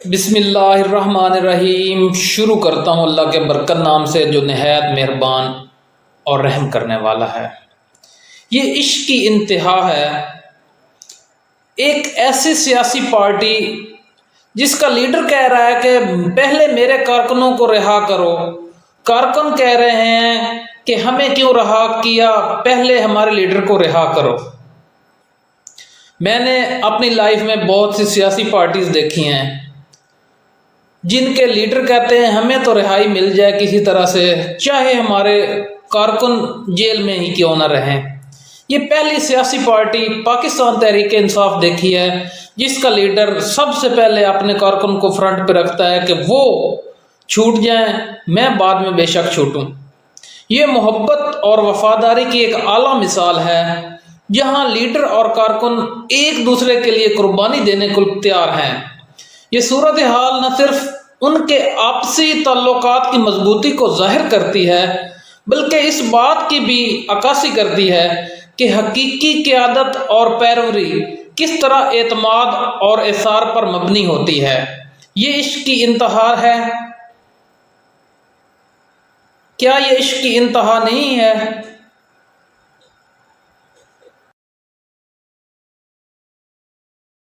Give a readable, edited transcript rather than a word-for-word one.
بسم اللہ الرحمن الرحیم۔ شروع کرتا ہوں اللہ کے برکت نام سے جو نہایت مہربان اور رحم کرنے والا ہے۔ یہ عشق کی انتہا ہے۔ ایک ایسی سیاسی پارٹی جس کا لیڈر کہہ رہا ہے کہ پہلے میرے کارکنوں کو رہا کرو، کارکن کہہ رہے ہیں کہ ہمیں کیوں رہا کیا، پہلے ہمارے لیڈر کو رہا کرو۔ میں نے اپنی لائف میں بہت سی سیاسی پارٹیز دیکھی ہیں جن کے لیڈر کہتے ہیں ہمیں تو رہائی مل جائے کسی طرح سے، چاہے ہمارے کارکن جیل میں ہی کیوں نہ رہیں۔ یہ پہلی سیاسی پارٹی پاکستان تحریک انصاف دیکھی ہے جس کا لیڈر سب سے پہلے اپنے کارکن کو فرنٹ پہ رکھتا ہے کہ وہ چھوٹ جائیں، میں بعد میں بے شک چھوٹوں۔ یہ محبت اور وفاداری کی ایک اعلیٰ مثال ہے جہاں لیڈر اور کارکن ایک دوسرے کے لیے قربانی دینے کو تیار ہیں۔ یہ صورتحال نہ صرف ان کے آپسی تعلقات کی مضبوطی کو ظاہر کرتی ہے بلکہ اس بات کی بھی عکاسی کرتی ہے کہ حقیقی قیادت اور پیروری کس طرح اعتماد اور اثار پر مبنی ہوتی ہے۔ یہ عشق کی انتہا ہے۔ کیا یہ عشق کی انتہا نہیں ہے؟